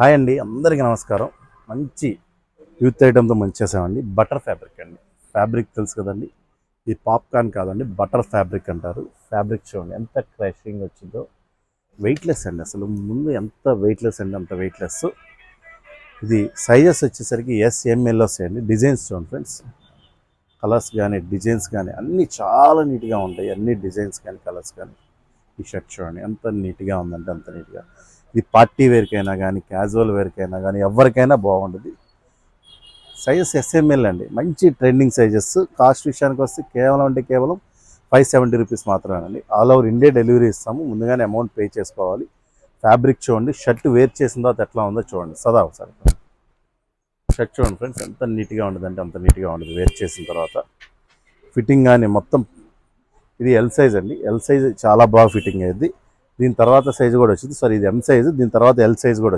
Hi అండి, అందరికీ నమస్కారం. మంచి యూత్ ఐటమ్తో మంచి చేసామండి. బటర్ ఫ్యాబ్రిక్ అండి. ఫ్యాబ్రిక్ తెలుసు కదండి, ఇది పాప్కార్న్ కాదండి, బటర్ ఫ్యాబ్రిక్ అంటారు. ఫ్యాబ్రిక్ చూడండి ఎంత క్రషింగ్ వచ్చిందో. వెయిట్లెస్ అండి, అసలు ముందు ఎంత వెయిట్లెస్ అండి, అంత వెయిట్లెస్. ఇది సైజెస్ వచ్చేసరికి SML వస్తాయండి. డిజైన్స్ చూడండి ఫ్రెండ్స్, కలర్స్ కానీ డిజైన్స్ కానీ అన్నీ చాలా నీట్గా ఉంటాయి. అన్ని డిజైన్స్ కానీ కలర్స్ కానీ. ఈ షర్ట్ చూడండి ఎంత నీట్గా ఉందంటే అంత నీట్గా. ఇది పార్టీ వేర్కైనా కానీ క్యాజువల్ వేర్కైనా కానీ ఎవరికైనా బాగుంటుంది. సైజెస్ SML అండి, మంచి ట్రెండింగ్ సైజెస్. కాస్ట్ విషయానికి వస్తే కేవలం 570 రూపీస్ మాత్రమేనండి. ఆల్ ఓవర్ ఇండియా డెలివరీ ఇస్తాము. ముందుగానే అమౌంట్ పే చేసుకోవాలి. ఫ్యాబ్రిక్ చూడండి, షర్ట్ వేర్ చేసిన తర్వాత ఎట్లా ఉందో చూడండి. సదా ఒకసారి షర్ట్ చూడండి ఫ్రెండ్స్, ఎంత నీట్గా ఉంటుందంటే అంత నీట్గా ఉంటుంది వేర్ చేసిన తర్వాత. ఫిట్టింగ్ కానీ మొత్తం. ఇది ఎల్ సైజ్ అండి, ఎల్ సైజ్ చాలా బాగా ఫిట్టింగ్ అయ్యింది. దీని తర్వాత సైజు కూడా వచ్చింది. సారీ, ఇది M సైజు, దీని తర్వాత L సైజ్ కూడా